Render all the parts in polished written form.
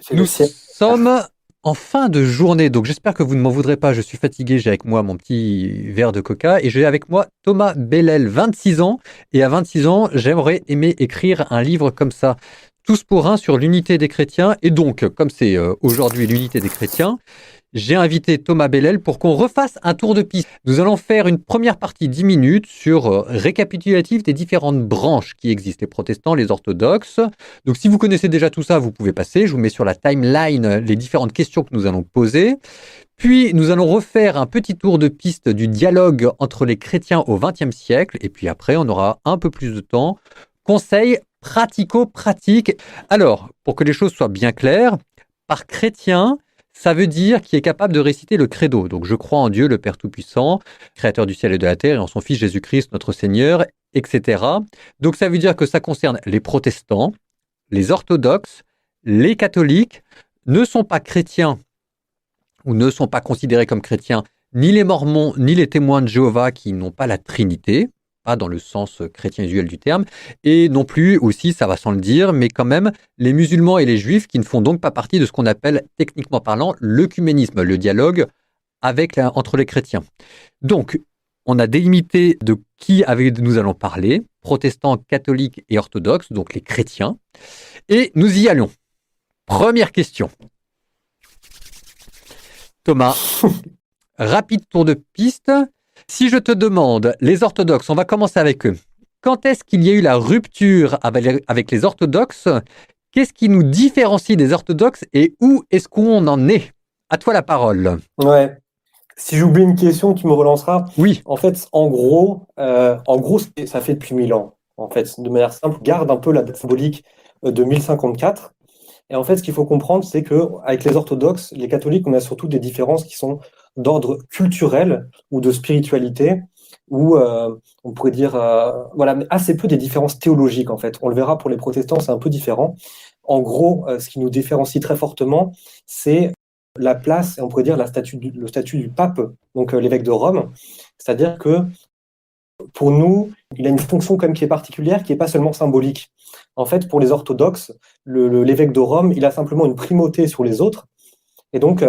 C'est le Nous ciel. sommes en fin de journée, donc j'espère que vous ne m'en voudrez pas. Je suis fatigué, j'ai avec moi mon petit verre de coca et j'ai avec moi Thomas Bellel, 26 ans. Et à 26 ans, j'aimerais aimer écrire un livre comme ça. Tous pour un sur l'unité des chrétiens. Et donc, comme c'est aujourd'hui l'unité des chrétiens, j'ai invité Thomas Bellel pour qu'on refasse un tour de piste. Nous allons faire une première partie 10 minutes sur récapitulatif des différentes branches qui existent, les protestants, les orthodoxes. Donc si vous connaissez déjà tout ça, vous pouvez passer. Je vous mets sur la timeline les différentes questions que nous allons poser. Puis nous allons refaire un petit tour de piste du dialogue entre les chrétiens au XXe siècle. Et puis après, on aura un peu plus de temps. Conseils pratico-pratiques. Alors, pour que les choses soient bien claires, par chrétien, ça veut dire qui est capable de réciter le credo. Donc, je crois en Dieu, le Père Tout-Puissant, créateur du ciel et de la terre, et en son Fils Jésus-Christ, notre Seigneur, etc. Donc, ça veut dire que ça concerne les protestants, les orthodoxes, les catholiques, ne sont pas chrétiens ou ne sont pas considérés comme chrétiens, ni les mormons, ni les témoins de Jéhovah qui n'ont pas la Trinité, pas dans le sens chrétien usuel du terme, et non plus aussi, ça va sans le dire, mais quand même, les musulmans et les juifs qui ne font donc pas partie de ce qu'on appelle, techniquement parlant, l'œcuménisme, le dialogue entre les chrétiens. Donc, on a délimité de qui nous allons parler, protestants, catholiques et orthodoxes, donc les chrétiens, et nous y allons. Première question. Thomas, rapide tour de piste. Si je te demande, les orthodoxes, on va commencer avec eux. Quand est-ce qu'il y a eu la rupture avec les orthodoxes? Qu'est-ce qui nous différencie des orthodoxes et où est-ce qu'on en est? À toi la parole. Ouais. Si j'oublie une question, tu me relanceras. Oui. En fait, ça fait depuis 1000 ans. En fait, de manière simple, garde un peu la date symbolique de 1054. Et en fait, ce qu'il faut comprendre, c'est que avec les orthodoxes, les catholiques, on a surtout des différences qui sont d'ordre culturel ou de spiritualité, ou on pourrait dire, voilà, mais assez peu des différences théologiques en fait. On le verra pour les protestants, c'est un peu différent. En gros, ce qui nous différencie très fortement, c'est la place, et on pourrait dire le statut du pape, donc l'évêque de Rome. C'est-à-dire que pour nous, il a une fonction quand même qui est particulière, qui n'est pas seulement symbolique. En fait, pour les orthodoxes, l'évêque de Rome, il a simplement une primauté sur les autres. Et donc,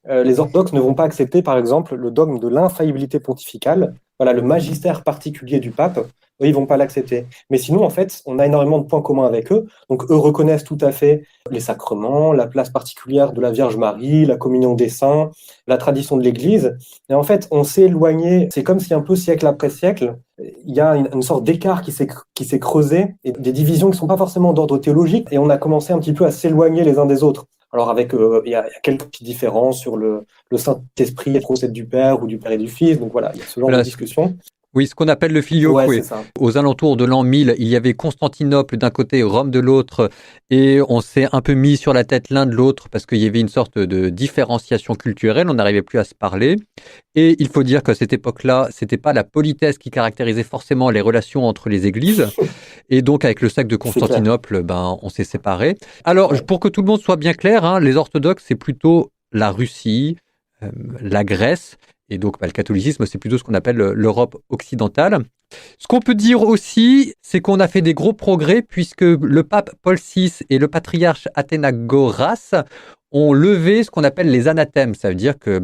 les orthodoxes ne vont pas accepter, par exemple, le dogme de l'infaillibilité pontificale, voilà, le magistère particulier du pape. Eux, ils vont pas l'accepter. Mais sinon, en fait, on a énormément de points communs avec eux. Donc, eux reconnaissent tout à fait les sacrements, la place particulière de la Vierge Marie, la communion des saints, la tradition de l'Église. Et en fait, on s'est éloigné. C'est comme si un peu siècle après siècle, il y a une sorte d'écart qui s'est creusé et des divisions qui sont pas forcément d'ordre théologique. Et on a commencé un petit peu à s'éloigner les uns des autres. Alors avec, il y a quelques petites différences sur le Saint-Esprit, le procède du Père ou du Père et du Fils. Donc voilà, il y a ce genre de discussion. Oui, ce qu'on appelle le filioque. Ouais, Oui. c'est ça. Aux alentours de l'an 1000, il y avait Constantinople d'un côté, Rome de l'autre, et on s'est un peu mis sur la tête l'un de l'autre parce qu'il y avait une sorte de différenciation culturelle, on n'arrivait plus à se parler. Et il faut dire qu'à cette époque-là, c'était pas la politesse qui caractérisait forcément les relations entre les églises. Et donc, avec le sac de Constantinople, on s'est séparés. Alors, ouais. Pour que tout le monde soit bien clair, hein, les orthodoxes, c'est plutôt la Russie, la Grèce. Et donc, le catholicisme, c'est plutôt ce qu'on appelle l'Europe occidentale. Ce qu'on peut dire aussi, c'est qu'on a fait des gros progrès puisque le pape Paul VI et le patriarche Athénagoras ont levé ce qu'on appelle les anathèmes. Ça veut dire que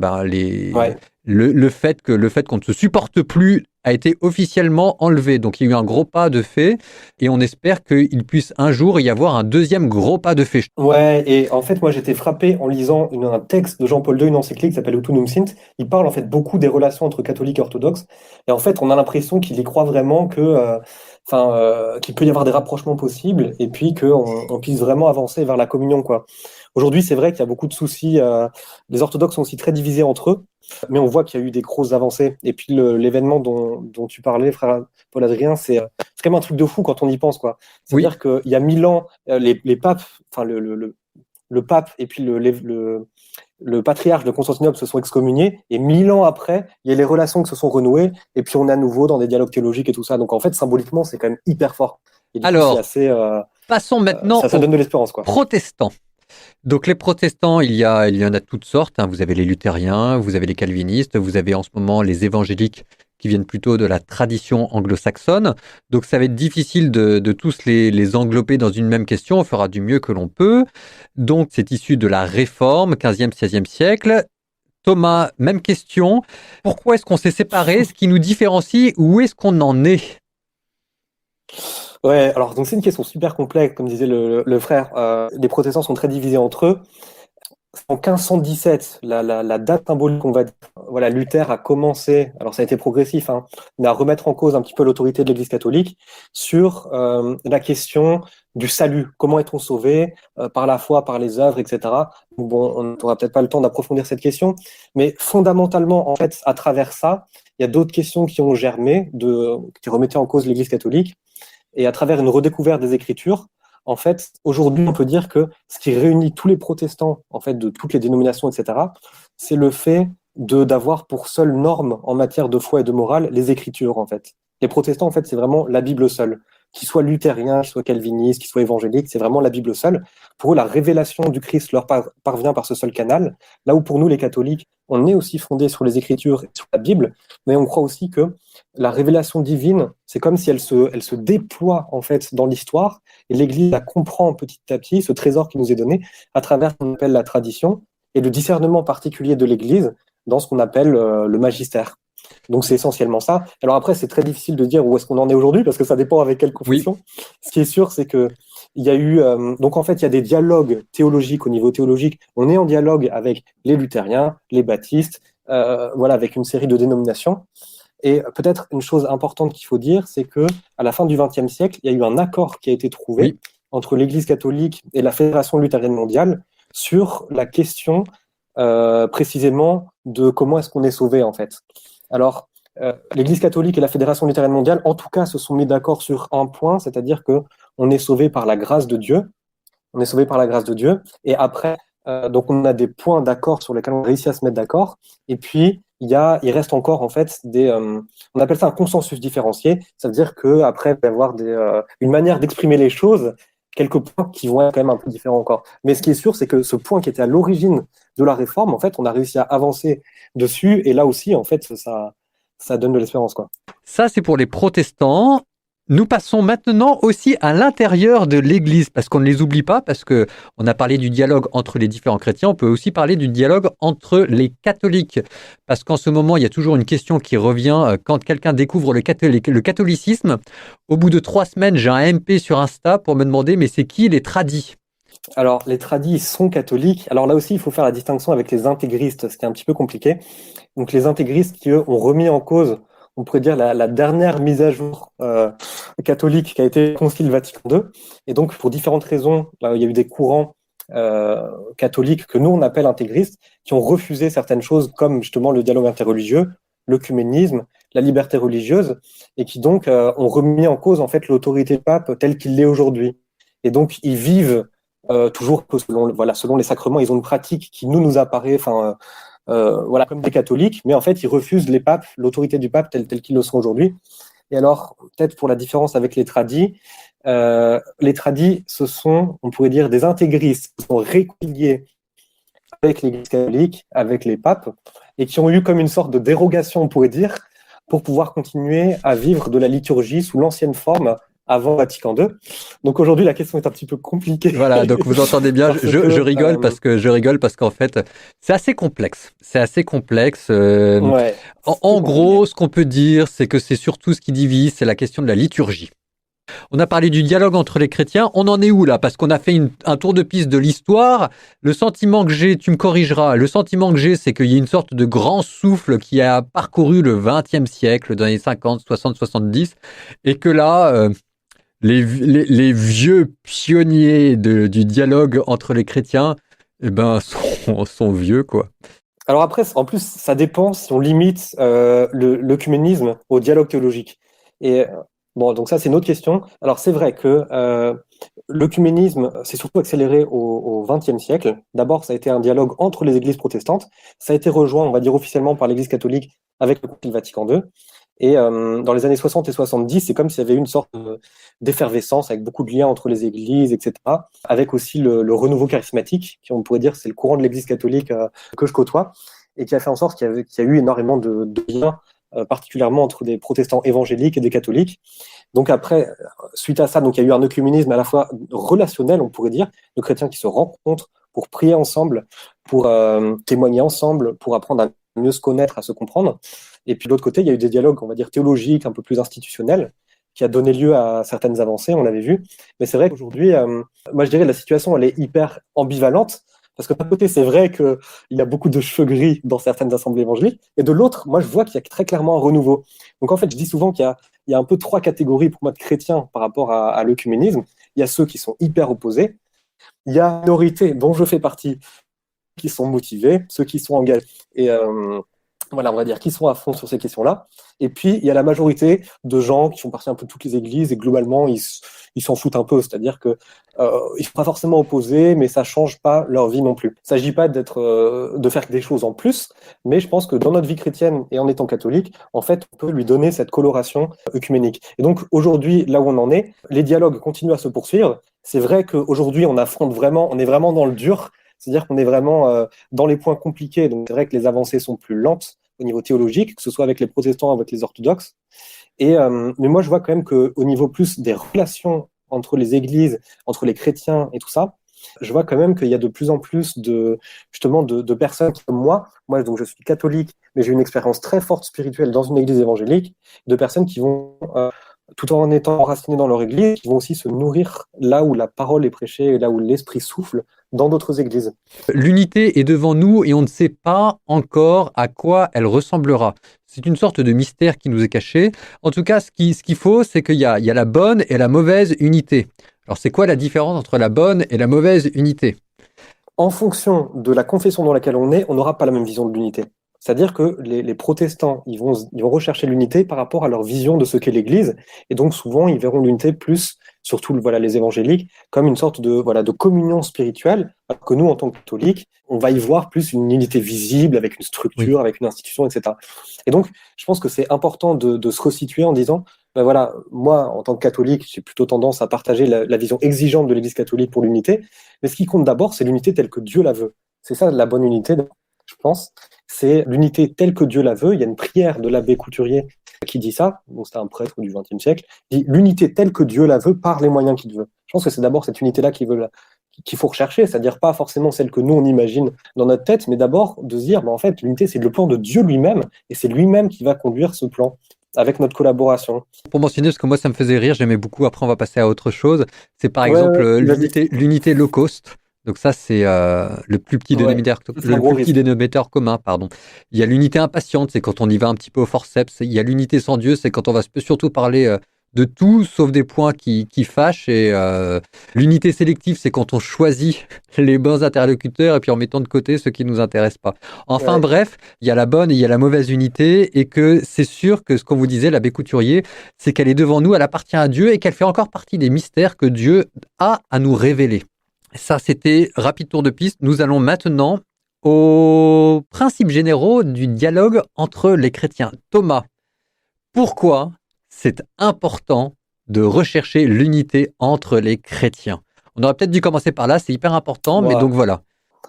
le fait qu'on ne se supporte plus a été officiellement enlevé. Donc, il y a eu un gros pas de fait et on espère qu'il puisse un jour y avoir un deuxième gros pas de fait. Ouais, et en fait, moi, j'étais frappé en lisant un texte de Jean-Paul II, une encyclique qui s'appelle Autunum Sint. Il parle en fait beaucoup des relations entre catholiques et orthodoxes. Et en fait, on a l'impression qu'il y croit vraiment qu'il peut y avoir des rapprochements possibles et puis qu'on puisse vraiment avancer vers la communion, quoi. Aujourd'hui, c'est vrai qu'il y a beaucoup de soucis. Les orthodoxes sont aussi très divisés entre eux, mais on voit qu'il y a eu des grosses avancées. Et puis l'événement dont tu parlais, frère Paul-Adrien, c'est quand même un truc de fou quand on y pense, quoi. C'est-à-dire qu'il y a 1000 ans, les papes, enfin le pape et puis le patriarche de Constantinople se sont excommuniés, et 1000 ans après, il y a les relations qui se sont renouées, et puis on est à nouveau dans des dialogues théologiques et tout ça. Donc en fait, symboliquement, c'est quand même hyper fort. Et du alors, coup, c'est assez, passons maintenant ça donne de l'espérance, quoi. Protestants. Donc les protestants, il y en a toutes sortes. Hein. Vous avez les luthériens, vous avez les calvinistes, vous avez en ce moment les évangéliques qui viennent plutôt de la tradition anglo-saxonne. Donc ça va être difficile de tous les englober dans une même question. On fera du mieux que l'on peut. Donc c'est issu de la Réforme, 15e, 16e siècle. Thomas, même question. Pourquoi est-ce qu'on s'est séparés? Ce qui nous différencie, où est-ce qu'on en est? Ouais, alors donc c'est une question super complexe, comme disait le frère. Les protestants sont très divisés entre eux. En 1517, la date symbolique qu'on va dire, voilà, Luther a commencé, alors ça a été progressif, hein, mais à remettre en cause un petit peu l'autorité de l'Église catholique sur la question du salut. Comment est-on sauvé par la foi, par les œuvres, etc. Bon, on n'aura peut-être pas le temps d'approfondir cette question, mais fondamentalement, en fait, à travers ça, il y a d'autres questions qui ont germé, qui remettaient en cause l'Église catholique, et à travers une redécouverte des Écritures. En fait, aujourd'hui, on peut dire que ce qui réunit tous les protestants, en fait, de toutes les dénominations, etc., c'est le fait d'avoir pour seule norme en matière de foi et de morale les Écritures, en fait. Les protestants, en fait, c'est vraiment la Bible seule. Qu'ils soient luthériens, qu'ils soient calvinistes, qu'ils soient évangéliques, c'est vraiment la Bible seule. Pour eux, la révélation du Christ leur parvient par ce seul canal. Là où pour nous, les catholiques, on est aussi fondé sur les Écritures et sur la Bible, mais on croit aussi que la révélation divine, c'est comme si elle se déploie, en fait, dans l'histoire. Et l'Église la comprend petit à petit, ce trésor qui nous est donné, à travers ce qu'on appelle la tradition et le discernement particulier de l'Église dans ce qu'on appelle le magistère. Donc c'est essentiellement ça. Alors après, c'est très difficile de dire où est-ce qu'on en est aujourd'hui, parce que ça dépend avec quelle confession. Oui. Ce qui est sûr, c'est que il y a eu donc en fait il y a des dialogues théologiques au niveau théologique. On est en dialogue avec les luthériens, les baptistes, voilà, avec une série de dénominations. Et peut-être une chose importante qu'il faut dire, c'est que à la fin du XXe siècle, il y a eu un accord qui a été trouvé entre l'Église catholique et la Fédération luthérienne mondiale sur la question précisément de comment est-ce qu'on est sauvé en fait. Alors, l'Église catholique et la Fédération luthérienne mondiale, en tout cas, se sont mis d'accord sur un point, c'est-à-dire que on est sauvé par la grâce de Dieu. On est sauvé par la grâce de Dieu. Et après, donc on a des points d'accord sur lesquels on réussit à se mettre d'accord. Et puis il reste encore en fait on appelle ça un consensus différencié. Ça veut dire que après il va y avoir une manière d'exprimer les choses, quelques points qui vont être quand même un peu différents encore. Mais ce qui est sûr, c'est que ce point qui était à l'origine de la réforme, en fait, on a réussi à avancer dessus. Et là aussi, en fait, ça donne de l'espérance, quoi. Ça, c'est pour les protestants. Nous passons maintenant aussi à l'intérieur de l'Église, parce qu'on ne les oublie pas, parce que on a parlé du dialogue entre les différents chrétiens, on peut aussi parler du dialogue entre les catholiques, parce qu'en ce moment, il y a toujours une question qui revient quand quelqu'un découvre le catholicisme. Au bout de 3 semaines, j'ai un MP sur Insta pour me demander, mais c'est qui les tradis? Alors, les tradis sont catholiques. Alors là aussi, il faut faire la distinction avec les intégristes, ce qui est un petit peu compliqué. Donc, les intégristes qui, eux, ont remis en cause, on pourrait dire, la dernière mise à jour catholique qui a été le Concile Vatican II. Et donc, pour différentes raisons, il y a eu des courants catholiques que nous, on appelle intégristes, qui ont refusé certaines choses comme justement le dialogue interreligieux, l'œcuménisme, la liberté religieuse, et qui donc ont remis en cause en fait l'autorité du pape telle qu'il l'est aujourd'hui. Et donc, ils vivent toujours selon les sacrements, ils ont une pratique qui nous apparaît, voilà, comme des catholiques, mais en fait, ils refusent les papes, l'autorité du pape telle qu'ils le sont aujourd'hui. Et alors, peut-être pour la différence avec les tradis, ce sont, on pourrait dire, des intégristes qui sont réconciliés avec l'Église catholique, avec les papes, et qui ont eu comme une sorte de dérogation, on pourrait dire, pour pouvoir continuer à vivre de la liturgie sous l'ancienne forme avant Vatican II. Donc aujourd'hui, la question est un petit peu compliquée. Voilà, donc vous entendez bien, je rigole parce qu'en fait, c'est assez complexe. C'est assez complexe. Ouais, en gros, ce qu'on peut dire, c'est que c'est surtout ce qui divise, c'est la question de la liturgie. On a parlé du dialogue entre les chrétiens. On en est où là? Parce qu'on a fait un tour de piste de l'histoire. Le sentiment que j'ai, tu me corrigeras, le sentiment que j'ai, c'est qu'il y a une sorte de grand souffle qui a parcouru le XXe siècle, dans les 50, 60, 70, et que là, les vieux pionniers du dialogue entre les chrétiens, eh ben, sont vieux, quoi. Alors après, en plus, ça dépend si on limite l'œcuménisme au dialogue théologique. Et bon, donc ça, c'est une autre question. Alors c'est vrai que l'œcuménisme s'est surtout accéléré au XXe siècle. D'abord, ça a été un dialogue entre les églises protestantes. Ça a été rejoint, on va dire officiellement, par l'Église catholique avec le Concile Vatican II. Et dans les années 60 et 70, c'est comme s'il y avait une sorte d'effervescence avec beaucoup de liens entre les églises, etc. Avec aussi le renouveau charismatique, qui on pourrait dire c'est le courant de l'Église catholique que je côtoie, et qui a fait en sorte qu'il y a eu énormément de liens particulièrement entre des protestants évangéliques et des catholiques. Donc après, suite à ça, donc il y a eu un œcuménisme à la fois relationnel, on pourrait dire, de chrétiens qui se rencontrent pour prier ensemble, pour témoigner ensemble, pour apprendre à mieux se connaître, à se comprendre. Et puis de l'autre côté, il y a eu des dialogues, on va dire, théologiques, un peu plus institutionnels, qui a donné lieu à certaines avancées, on l'avait vu. Mais c'est vrai qu'aujourd'hui, moi je dirais la situation, elle est hyper ambivalente, parce que d'un côté, c'est vrai qu'il y a beaucoup de cheveux gris dans certaines assemblées évangéliques, et de l'autre, moi je vois qu'il y a très clairement un renouveau. Donc en fait, je dis souvent qu'il y a un peu trois catégories pour moi de chrétiens par rapport à l'œcuménisme. Il y a ceux qui sont hyper opposés, il y a une minorité dont je fais partie, qui sont motivés, ceux qui sont engagés. Et voilà, on va dire, qui sont à fond sur ces questions-là. Et puis, il y a la majorité de gens qui font partie un peu de toutes les églises et globalement, ils s'en foutent un peu. C'est-à-dire que ils ne sont pas forcément opposés, mais ça ne change pas leur vie non plus. Il ne s'agit pas de faire des choses en plus, mais je pense que dans notre vie chrétienne et en étant catholique, en fait, on peut lui donner cette coloration œcuménique. Et donc, aujourd'hui, là où on en est, les dialogues continuent à se poursuivre. C'est vrai qu'aujourd'hui, on est vraiment dans le dur. C'est-à-dire qu'on est vraiment dans les points compliqués. Donc, c'est vrai que les avancées sont plus lentes au niveau théologique, que ce soit avec les protestants ou avec les orthodoxes. Mais moi, je vois quand même qu'au niveau plus des relations entre les églises, entre les chrétiens et tout ça, je vois quand même qu'il y a de plus en plus justement de personnes comme moi. Moi, donc, je suis catholique, mais j'ai une expérience très forte spirituelle dans une église évangélique, de personnes qui vont, tout en étant enracinées dans leur église, qui vont aussi se nourrir là où la parole est prêchée, là où l'esprit souffle, dans d'autres églises. L'unité est devant nous et on ne sait pas encore à quoi elle ressemblera. C'est une sorte de mystère qui nous est caché. En tout cas, ce qu'il faut, c'est qu'il y a la bonne et la mauvaise unité. Alors, c'est quoi la différence entre la bonne et la mauvaise unité? En fonction de la confession dans laquelle on est, on n'aura pas la même vision de l'unité. C'est-à-dire que les protestants, ils vont rechercher l'unité par rapport à leur vision de ce qu'est l'Église, et donc souvent ils verront l'unité plus, surtout voilà les évangéliques, comme une sorte de communion spirituelle, alors que nous en tant que catholiques, on va y voir plus une unité visible avec une structure, avec une institution, etc. Et donc je pense que c'est important de se resituer en disant, ben voilà, moi en tant que catholique, j'ai plutôt tendance à partager la vision exigeante de l'Église catholique pour l'unité, mais ce qui compte d'abord, c'est l'unité telle que Dieu la veut. C'est ça la bonne unité, je pense. C'est l'unité telle que Dieu la veut. Il y a une prière de l'abbé Couturier qui dit ça, donc c'était un prêtre du XXe siècle, il dit l'unité telle que Dieu la veut par les moyens qu'il veut. Je pense que c'est d'abord cette unité-là qu'il faut rechercher, c'est-à-dire pas forcément celle que nous on imagine dans notre tête, mais d'abord de se dire, ben en fait, l'unité c'est le plan de Dieu lui-même, et c'est lui-même qui va conduire ce plan avec notre collaboration. Pour mentionner, parce que moi ça me faisait rire, j'aimais beaucoup, après on va passer à autre chose, c'est par exemple l'unité low cost. Donc ça, c'est le plus petit dénominateur commun, pardon. Il y a l'unité impatiente, c'est quand on y va un petit peu au forceps. Il y a l'unité sans Dieu, c'est quand on va surtout parler de tout, sauf des points qui fâchent. Et l'unité sélective, c'est quand on choisit les bons interlocuteurs et puis en mettant de côté ceux qui ne nous intéressent pas. Enfin bref, il y a la bonne et il y a la mauvaise unité, et que c'est sûr que ce qu'on vous disait, l'abbé Couturier, c'est qu'elle est devant nous, elle appartient à Dieu et qu'elle fait encore partie des mystères que Dieu a à nous révéler. Ça, c'était rapide tour de piste. Nous allons maintenant aux principes généraux du dialogue entre les chrétiens. Thomas, pourquoi c'est important de rechercher l'unité entre les chrétiens? On aurait peut-être dû commencer par là, c'est hyper important, mais donc voilà.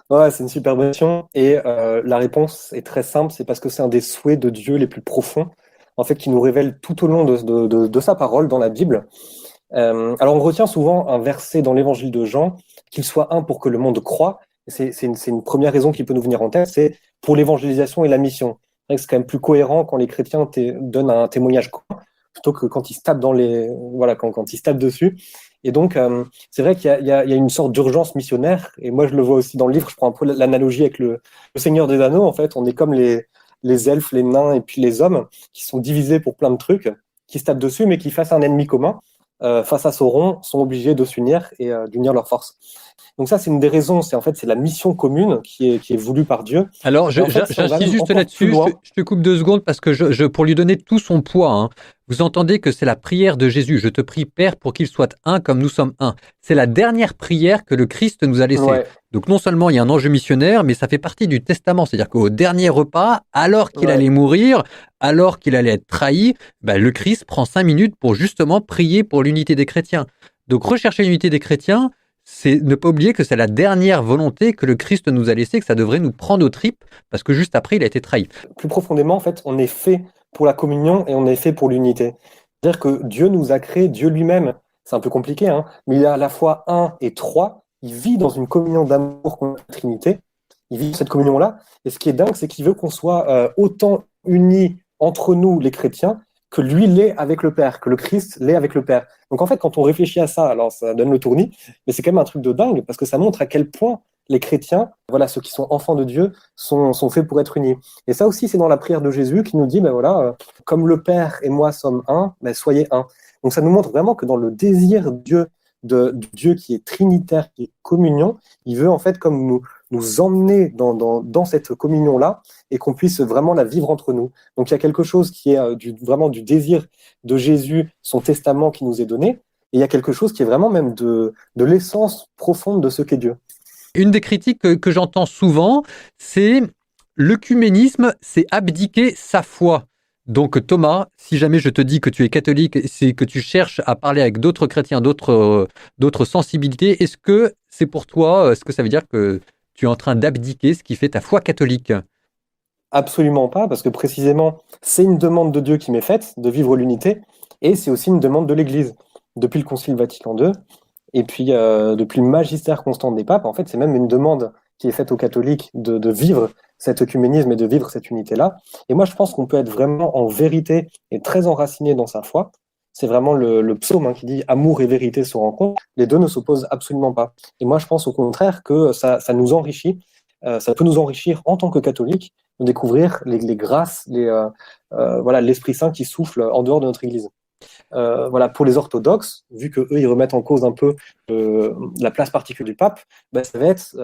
Ouais, c'est une super question. Et la réponse est très simple, c'est parce que c'est un des souhaits de Dieu les plus profonds, en fait, qui nous révèle tout au long de sa parole dans la Bible. Alors on retient souvent un verset dans l'évangile de Jean, qu'il soit un pour que le monde croie. C'est une première raison qui peut nous venir en tête, c'est pour l'évangélisation et la mission. C'est quand même plus cohérent quand les chrétiens donnent un témoignage commun, plutôt que quand ils se tapent quand ils se tapent dessus. Et donc c'est vrai qu'il y a une sorte d'urgence missionnaire, et moi je le vois aussi dans le livre, je prends un peu l'analogie avec le Seigneur des Anneaux. En fait, on est comme les elfes, les nains et puis les hommes, qui sont divisés pour plein de trucs, qui se tapent dessus, mais qui face à un ennemi commun, face à Sauron, sont obligés de s'unir et d'unir leurs forces. Donc ça, c'est une des raisons, c'est la mission commune qui est voulue par Dieu. Alors, j'insiste juste là-dessus, je te coupe 2 secondes parce que pour lui donner tout son poids, hein, vous entendez que c'est la prière de Jésus. Je te prie, Père, pour qu'il soit un comme nous sommes un. C'est la dernière prière que le Christ nous a laissée. Ouais. Donc non seulement il y a un enjeu missionnaire, mais ça fait partie du testament. C'est-à-dire qu'au dernier repas, alors qu'il allait mourir, alors qu'il allait être trahi, le Christ prend 5 minutes pour justement prier pour l'unité des chrétiens. Donc rechercher l'unité des chrétiens, c'est ne pas oublier que c'est la dernière volonté que le Christ nous a laissée, que ça devrait nous prendre aux tripes, parce que juste après, il a été trahi. Plus profondément, en fait, on est fait pour la communion et on est fait pour l'unité. C'est-à-dire que Dieu nous a créé, Dieu lui-même, c'est un peu compliqué, hein, mais il est à la fois un et trois. Il vit dans une communion d'amour contre la Trinité. Il vit cette communion-là. Et ce qui est dingue, c'est qu'il veut qu'on soit autant unis entre nous, les chrétiens, que lui l'est avec le Père, que le Christ l'est avec le Père. Donc en fait, quand on réfléchit à ça, alors ça donne le tournis, mais c'est quand même un truc de dingue, parce que ça montre à quel point les chrétiens, voilà, ceux qui sont enfants de Dieu, sont faits pour être unis. Et ça aussi, c'est dans la prière de Jésus qui nous dit, ben voilà, comme le Père et moi sommes un, ben soyez un. Donc ça nous montre vraiment que dans le désir de Dieu qui est trinitaire, qui est communion, il veut en fait comme nous emmener dans cette communion-là et qu'on puisse vraiment la vivre entre nous. Donc il y a quelque chose qui est vraiment du désir de Jésus, son testament qui nous est donné, et il y a quelque chose qui est vraiment même de l'essence profonde de ce qu'est Dieu. Une des critiques que j'entends souvent, c'est l'œcuménisme, c'est abdiquer sa foi. Donc Thomas, si jamais je te dis que tu es catholique, c'est que tu cherches à parler avec d'autres chrétiens, d'autres sensibilités, est-ce que c'est pour toi, est-ce que ça veut dire que tu es en train d'abdiquer ce qui fait ta foi catholique? Absolument pas, parce que précisément, c'est une demande de Dieu qui m'est faite, de vivre l'unité, et c'est aussi une demande de l'Église. Depuis le Concile Vatican II, et puis depuis le magistère constant des papes, en fait, c'est même une demande qui est faite aux catholiques de vivre cet œcuménisme et de vivre cette unité-là. Et moi, je pense qu'on peut être vraiment en vérité et très enraciné dans sa foi. C'est vraiment le psaume qui dit amour et vérité se rencontrent. Les deux ne s'opposent absolument pas. Et moi, je pense au contraire que ça nous enrichit. Ça peut nous enrichir en tant que catholiques, de découvrir les grâces, voilà, l'Esprit Saint qui souffle en dehors de notre Église. Voilà, pour les orthodoxes, vu que eux ils remettent en cause un peu la place particulière du pape, ben, ça va être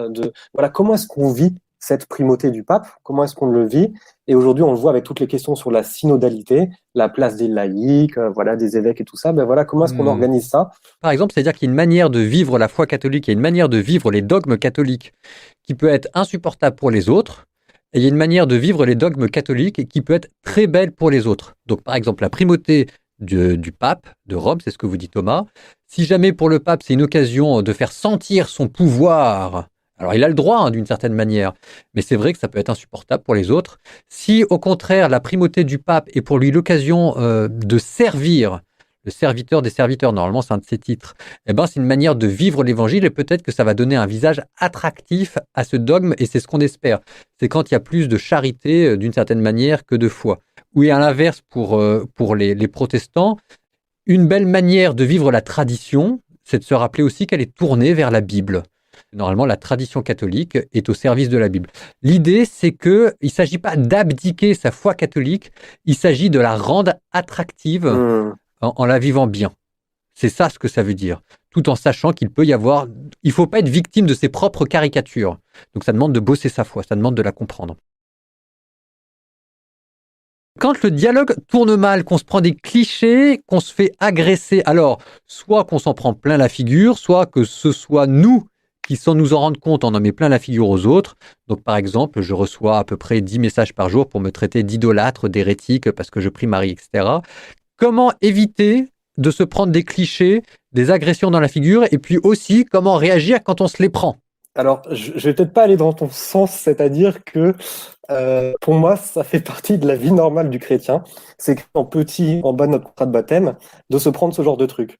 voilà, comment est-ce qu'on vit cette primauté du pape, comment est-ce qu'on le vit, et aujourd'hui on le voit avec toutes les questions sur la synodalité, la place des laïcs, voilà, des évêques et tout ça, ben voilà, comment est-ce qu'on organise ça? Par exemple, c'est-à-dire qu'il y a une manière de vivre la foi catholique, il y a une manière de vivre les dogmes catholiques qui peut être insupportable pour les autres, et il y a une manière de vivre les dogmes catholiques qui peut être très belle pour les autres. Donc par exemple, la primauté du pape de Rome, c'est ce que vous dit Thomas. Si jamais pour le pape, c'est une occasion de faire sentir son pouvoir, alors il a le droit d'une certaine manière, mais c'est vrai que ça peut être insupportable pour les autres. Si au contraire, la primauté du pape est pour lui l'occasion de servir, le serviteur des serviteurs, normalement c'est un de ses titres, eh ben, c'est une manière de vivre l'évangile et peut-être que ça va donner un visage attractif à ce dogme et c'est ce qu'on espère. C'est quand il y a plus de charité d'une certaine manière que de foi. Oui, à l'inverse, pour les protestants, une belle manière de vivre la tradition, c'est de se rappeler aussi qu'elle est tournée vers la Bible. Normalement, la tradition catholique est au service de la Bible. L'idée, c'est qu'il ne s'agit pas d'abdiquer sa foi catholique, il s'agit de la rendre attractive en la vivant bien. C'est ça ce que ça veut dire. Tout en sachant qu'il peut y avoir... Il ne faut pas être victime de ses propres caricatures. Donc ça demande de bosser sa foi, ça demande de la comprendre. Quand le dialogue tourne mal, qu'on se prend des clichés, qu'on se fait agresser, alors soit qu'on s'en prend plein la figure, soit que ce soit nous qui, sans nous en rendre compte, en met plein la figure aux autres. Donc par exemple, je reçois à peu près 10 messages par jour pour me traiter d'idolâtre, d'hérétique, parce que je prie Marie, etc. Comment éviter de se prendre des clichés, des agressions dans la figure, et puis aussi comment réagir quand on se les prend? Alors, je vais peut-être pas aller dans ton sens, c'est-à-dire que pour moi, ça fait partie de la vie normale du chrétien. C'est en petit, en bas de notre contrat de baptême, de se prendre ce genre de truc.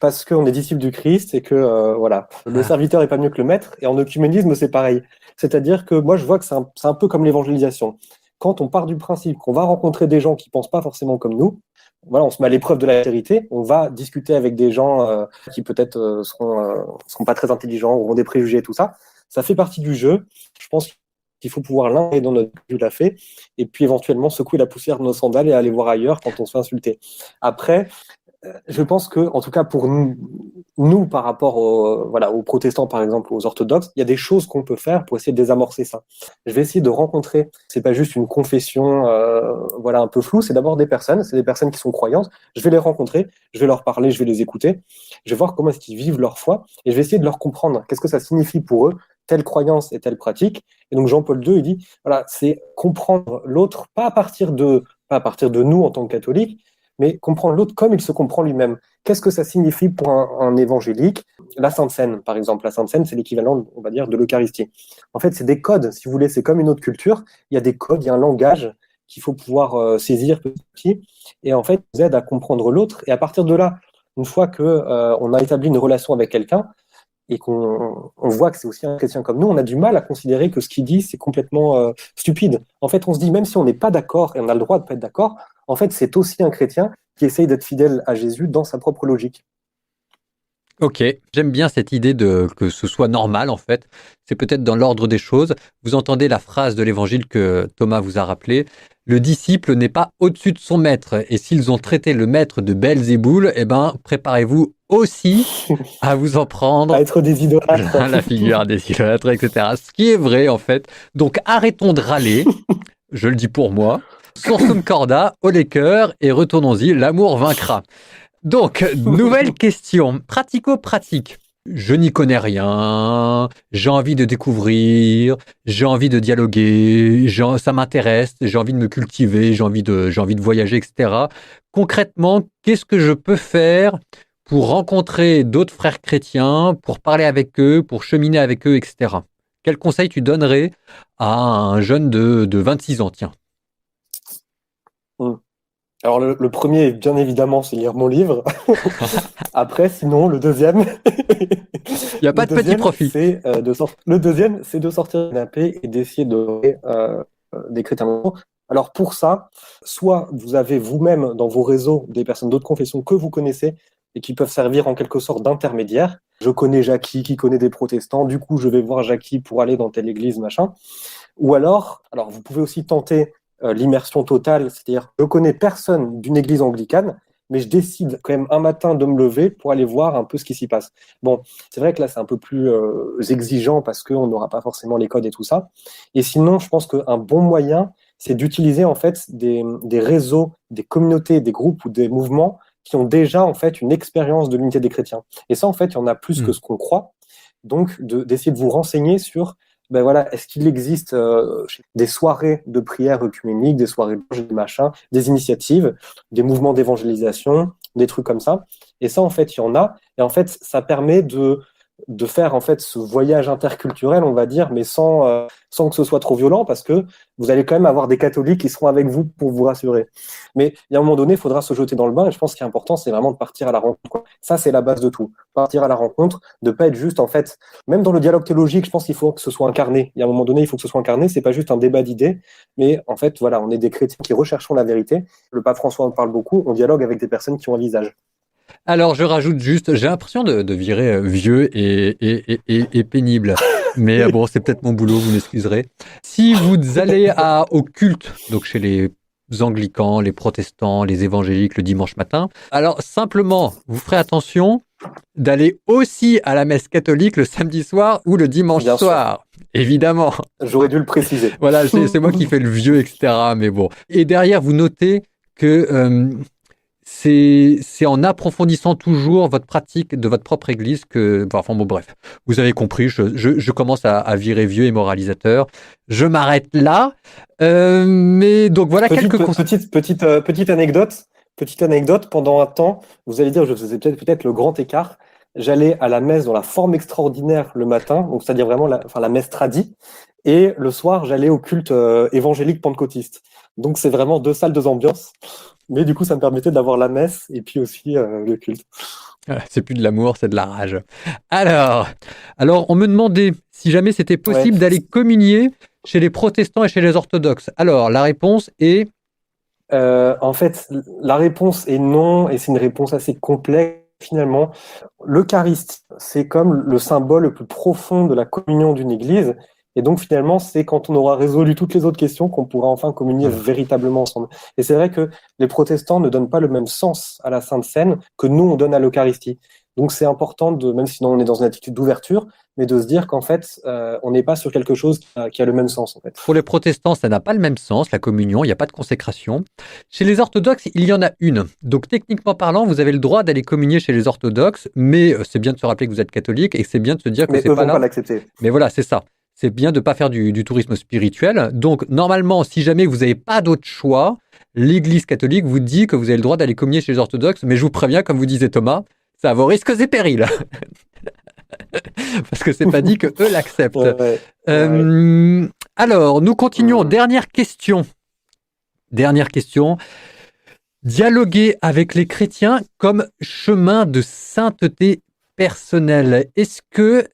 Parce qu'on est disciple du Christ et que voilà, le serviteur est pas mieux que le maître. Et en œcuménisme, c'est pareil. C'est-à-dire que moi, je vois que c'est un peu comme l'évangélisation. Quand on part du principe qu'on va rencontrer des gens qui pensent pas forcément comme nous, voilà, on se met à l'épreuve de la vérité. On va discuter avec des gens qui peut-être seront pas très intelligents, auront des préjugés et tout ça. Ça fait partie du jeu. Je pense qu'il faut pouvoir l'intégrer dans notre vie de la fait et puis éventuellement secouer la poussière de nos sandales et aller voir ailleurs quand on se fait insulter. Après, je pense que, en tout cas pour nous par rapport voilà, aux protestants, par exemple, aux orthodoxes, il y a des choses qu'on peut faire pour essayer de désamorcer ça. Je vais essayer de rencontrer, c'est pas juste une confession voilà, un peu floue, c'est d'abord c'est des personnes qui sont croyantes, je vais les rencontrer, je vais leur parler, je vais les écouter, je vais voir comment est-ce qu'ils vivent leur foi, et je vais essayer de leur comprendre qu'est-ce que ça signifie pour eux, telle croyance et telle pratique. Et donc Jean-Paul II, il dit, voilà, c'est comprendre l'autre, pas à partir de nous en tant que catholiques, mais comprendre l'autre comme il se comprend lui-même. Qu'est-ce que ça signifie pour un évangélique? La Sainte Seine, par exemple. La Sainte Seine, c'est l'équivalent, on va dire, de l'Eucharistie. En fait, c'est des codes, si vous voulez, c'est comme une autre culture. Il y a des codes, il y a un langage qu'il faut pouvoir saisir petit à petit, et en fait, nous aide à comprendre l'autre. Et à partir de là, une fois que on a établi une relation avec quelqu'un, et qu'on voit que c'est aussi un chrétien comme nous, on a du mal à considérer que ce qu'il dit, c'est complètement stupide. En fait, on se dit, même si on n'est pas d'accord, et on a le droit de ne pas être d'accord, en fait, c'est aussi un chrétien qui essaye d'être fidèle à Jésus dans sa propre logique. Ok, j'aime bien cette idée de que ce soit normal en fait. C'est peut-être dans l'ordre des choses. Vous entendez la phrase de l'évangile que Thomas vous a rappelé. Le disciple n'est pas au-dessus de son maître. Et s'ils ont traité le maître de Belzéboul, eh ben, préparez-vous aussi à vous en À prendre être des idolâtres. plein la figure des idolâtres, etc. Ce qui est vrai en fait. Donc arrêtons de râler. Je le dis pour moi. Sursum corda, au les cœurs et retournons-y. L'amour vaincra. Donc, nouvelle question, pratico-pratique. Je n'y connais rien, j'ai envie de découvrir, j'ai envie de dialoguer, ça m'intéresse, j'ai envie de me cultiver, j'ai envie de voyager, etc. Concrètement, qu'est-ce que je peux faire pour rencontrer d'autres frères chrétiens, pour parler avec eux, pour cheminer avec eux, etc. Quel conseil tu donnerais à un jeune de 26 ans, tiens? Alors le premier, bien évidemment, c'est lire mon livre. Après, sinon, le deuxième, Il n'y a pas de petit profit. le deuxième, c'est de sortir de la paix et d'essayer de des chrétiens. Alors pour ça, soit vous avez vous-même dans vos réseaux des personnes d'autres confessions que vous connaissez et qui peuvent servir en quelque sorte d'intermédiaire. Je connais Jackie qui connaît des protestants, du coup je vais voir Jackie pour aller dans telle église, machin. Ou alors vous pouvez aussi tenter l'immersion totale, c'est-à-dire je connais personne d'une église anglicane, mais je décide quand même un matin de me lever pour aller voir un peu ce qui s'y passe. Bon, c'est vrai que là c'est un peu plus exigeant parce qu'on n'aura pas forcément les codes et tout ça. Et sinon, je pense qu'un bon moyen, c'est d'utiliser en fait des réseaux, des communautés, des groupes ou des mouvements qui ont déjà en fait une expérience de l'unité des chrétiens. Et ça, en fait, il y en a plus que ce qu'on croit. Donc, d'essayer de vous renseigner sur ben voilà, est-ce qu'il existe des soirées de prière œcuménique, des soirées des machins, des initiatives, des mouvements d'évangélisation, des trucs comme ça. Et ça, en fait, il y en a. Et en fait, ça permet de faire en fait ce voyage interculturel, on va dire, mais sans que ce soit trop violent, parce que vous allez quand même avoir des catholiques qui seront avec vous pour vous rassurer. Mais il y a un moment donné, il faudra se jeter dans le bain, et je pense qu'il est important, c'est vraiment de partir à la rencontre. Ça, c'est la base de tout. Partir à la rencontre, de pas être juste, en fait, même dans le dialogue théologique, je pense qu'il faut que ce soit incarné. Il y a un moment donné, il faut que ce soit incarné, c'est pas juste un débat d'idées, mais en fait, voilà, on est des chrétiens qui recherchons la vérité. Le pape François en parle beaucoup, on dialogue avec des personnes qui ont un visage. Alors, je rajoute juste, j'ai l'impression de virer vieux et pénible. Mais bon, c'est peut-être mon boulot, vous m'excuserez. Si vous allez au culte, donc chez les anglicans, les protestants, les évangéliques le dimanche matin, alors simplement, vous ferez attention d'aller aussi à la messe catholique le samedi soir ou le dimanche Bien soir. Sûr. Évidemment. J'aurais dû le préciser. Voilà, c'est moi qui fais le vieux, etc. Mais bon. Et derrière, vous notez que c'est en approfondissant toujours votre pratique de votre propre église que... Enfin bon, bref, vous avez compris, je commence à virer vieux et moralisateur. Je m'arrête là. Mais donc voilà quelques conseils. Petite anecdote. Petite anecdote, pendant un temps, vous allez dire, je faisais peut-être le grand écart. J'allais à la messe dans la forme extraordinaire le matin, donc c'est-à-dire vraiment la messe tradie, et le soir, j'allais au culte évangélique pentecôtiste. Donc c'est vraiment deux salles, deux ambiances. Mais du coup, ça me permettait d'avoir la messe et puis aussi le culte. C'est plus de l'amour, c'est de la rage. Alors, on me demandait si jamais c'était possible d'aller communier chez les protestants et chez les orthodoxes. Alors, la réponse est... En fait, la réponse est non, et c'est une réponse assez complexe. Finalement, l'Eucharistie, c'est comme le symbole le plus profond de la communion d'une église. Et donc, finalement, c'est quand on aura résolu toutes les autres questions qu'on pourra enfin communier véritablement ensemble. Et c'est vrai que les protestants ne donnent pas le même sens à la Sainte Seine que nous, on donne à l'Eucharistie. Donc, c'est important, même si on est dans une attitude d'ouverture, mais de se dire qu'en fait, on n'est pas sur quelque chose qui a le même sens. En fait. Pour les protestants, ça n'a pas le même sens, la communion, il n'y a pas de consécration. Chez les orthodoxes, il y en a une. Donc, techniquement parlant, vous avez le droit d'aller communier chez les orthodoxes, mais c'est bien de se rappeler que vous êtes catholique et c'est bien de se dire que mais c'est pas là. Pas l'accepter. Mais voilà, c'est ça. C'est bien de ne pas faire du tourisme spirituel. Donc, normalement, si jamais vous n'avez pas d'autre choix, l'Église catholique vous dit que vous avez le droit d'aller communier chez les orthodoxes, mais je vous préviens, comme vous disait Thomas, ça a vos risques et périls. Parce que c'est pas dit que eux l'acceptent. Alors, nous continuons. Dernière question. Dernière question. Dialoguer avec les chrétiens comme chemin de sainteté personnelle. Est-ce que,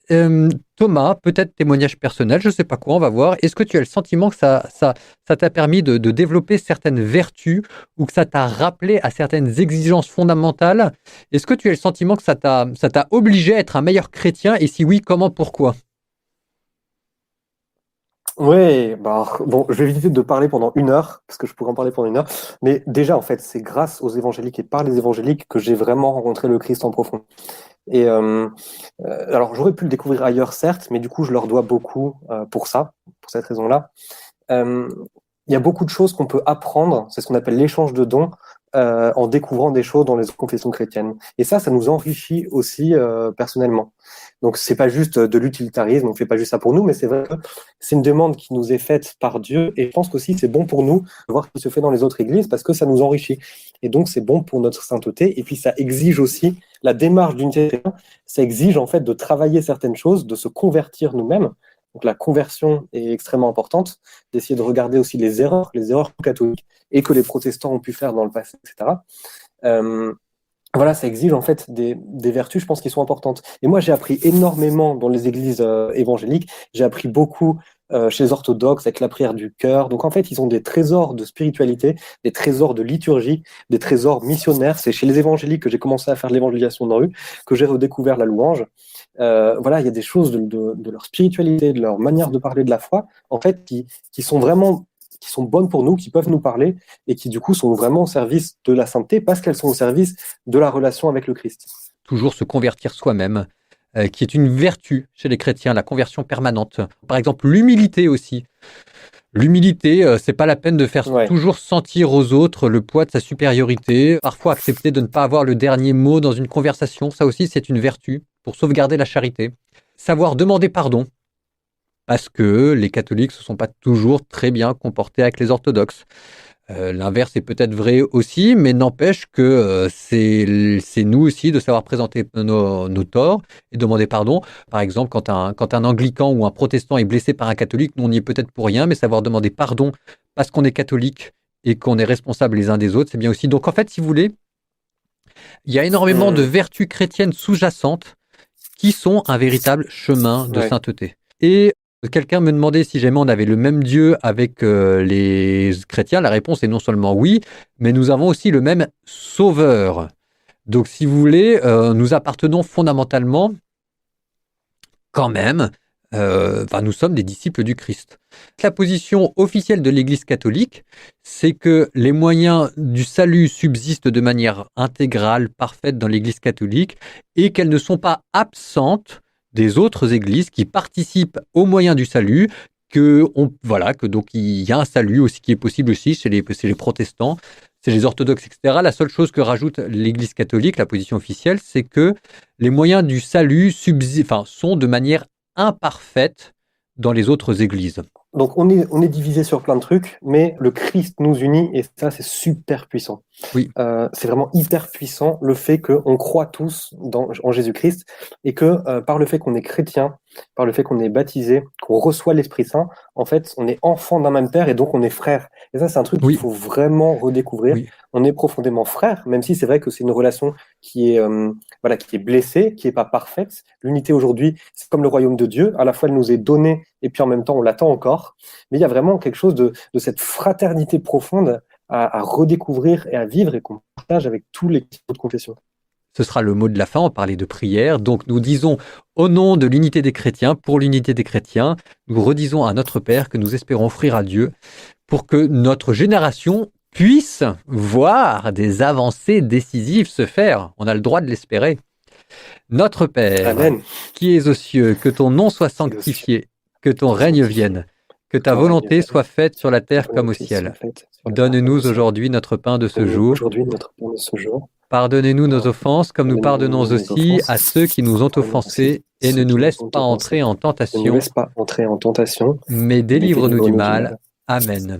Thomas, peut-être témoignage personnel, je ne sais pas quoi, on va voir, est-ce que tu as le sentiment que ça t'a permis de développer certaines vertus ou que ça t'a rappelé à certaines exigences fondamentales? Est-ce que tu as le sentiment que ça t'a obligé à être un meilleur chrétien? Et si oui, comment, pourquoi? Ouais, bah, bon, je vais éviter de parler pendant 1 heure, parce que je pourrais en parler pendant 1 heure, mais déjà, en fait, c'est grâce aux évangéliques et par les évangéliques que j'ai vraiment rencontré le Christ en profond. Et alors, j'aurais pu le découvrir ailleurs, certes, mais du coup, je leur dois beaucoup pour ça, pour cette raison-là. Euh, il y a beaucoup de choses qu'on peut apprendre, c'est ce qu'on appelle l'échange de dons, en découvrant des choses dans les autres confessions chrétiennes. Et ça nous enrichit aussi personnellement. Donc c'est pas juste de l'utilitarisme, on fait pas juste ça pour nous, mais c'est vrai que c'est une demande qui nous est faite par Dieu, et je pense qu'aussi c'est bon pour nous de voir ce qui se fait dans les autres églises, parce que ça nous enrichit. Et donc c'est bon pour notre sainteté, et puis ça exige aussi la démarche d'unité, ça exige en fait de travailler certaines choses, de se convertir nous-mêmes. Donc la conversion est extrêmement importante, d'essayer de regarder aussi les erreurs catholiques et que les protestants ont pu faire dans le passé, etc. Voilà, ça exige en fait des vertus, je pense, qui sont importantes. Et moi, j'ai appris énormément dans les églises évangéliques. J'ai appris beaucoup chez les orthodoxes avec la prière du cœur. Donc en fait, ils ont des trésors de spiritualité, des trésors de liturgie, des trésors missionnaires. C'est chez les évangéliques que j'ai commencé à faire de l'évangélisation dans la rue, que j'ai redécouvert la louange. Voilà, il y a des choses de leur spiritualité, de leur manière de parler de la foi, en fait, qui sont vraiment, qui sont bonnes pour nous, qui peuvent nous parler et qui du coup sont vraiment au service de la sainteté parce qu'elles sont au service de la relation avec le Christ. Toujours se convertir soi-même, qui est une vertu chez les chrétiens, la conversion permanente. Par exemple, l'humilité aussi. L'humilité, c'est pas la peine de faire Ouais. toujours sentir aux autres le poids de sa supériorité. Parfois, accepter de ne pas avoir le dernier mot dans une conversation, ça aussi, c'est une vertu pour sauvegarder la charité. Savoir demander pardon, parce que les catholiques se sont pas toujours très bien comportés avec les orthodoxes. L'inverse est peut-être vrai aussi, mais n'empêche que c'est nous aussi de savoir présenter nos torts et demander pardon. Par exemple, quand un anglican ou un protestant est blessé par un catholique, nous on y est peut-être pour rien, mais savoir demander pardon parce qu'on est catholique et qu'on est responsable les uns des autres, c'est bien aussi. Donc en fait, si vous voulez, il y a énormément de vertus chrétiennes sous-jacentes qui sont un véritable chemin de sainteté. Et quelqu'un me demandait si jamais on avait le même Dieu avec les chrétiens. La réponse est non seulement oui, mais nous avons aussi le même Sauveur. Donc, si vous voulez, nous appartenons fondamentalement quand même, nous sommes des disciples du Christ. La position officielle de l'Église catholique, c'est que les moyens du salut subsistent de manière intégrale, parfaite dans l'Église catholique, et qu'elles ne sont pas absentes des autres églises qui participent aux moyens du salut, que donc il y a un salut aussi qui est possible aussi chez les protestants, chez les orthodoxes, etc. La seule chose que rajoute l'Église catholique, la position officielle, c'est que les moyens du salut sont de manière imparfaite dans les autres églises. Donc on est divisé sur plein de trucs, mais le Christ nous unit et ça c'est super puissant. Oui. C'est vraiment hyper puissant le fait qu'on croit tous en Jésus-Christ et que par le fait qu'on est chrétien, par le fait qu'on est baptisé, qu'on reçoit l'Esprit Saint, en fait on est enfant d'un même Père et donc on est frère. Et ça c'est un truc qu'il faut vraiment redécouvrir. Oui. On est profondément frère, même si c'est vrai que c'est une relation qui est blessée, qui est pas parfaite. L'unité aujourd'hui, c'est comme le royaume de Dieu. À la fois, elle nous est donnée et puis en même temps, on l'attend encore. Mais il y a vraiment quelque chose de cette fraternité profonde à redécouvrir et à vivre et qu'on partage avec tous les autres confessions. Ce sera le mot de la fin, on parlait de prière. Donc nous disons au nom de l'unité des chrétiens, pour l'unité des chrétiens, nous redisons à notre Père que nous espérons offrir à Dieu pour que notre génération puisse voir des avancées décisives se faire. On a le droit de l'espérer. Notre Père, Amen. qui es aux cieux, que ton nom soit sanctifié, que ton règne vienne, que ta volonté soit faite sur la terre comme au ciel. Donne-nous aujourd'hui notre pain de ce jour. Pardonnez-nous nos offenses comme nous pardonnons aussi à ceux qui nous ont offensés et ne nous laisse pas entrer en tentation, mais délivre-nous du mal. Amen.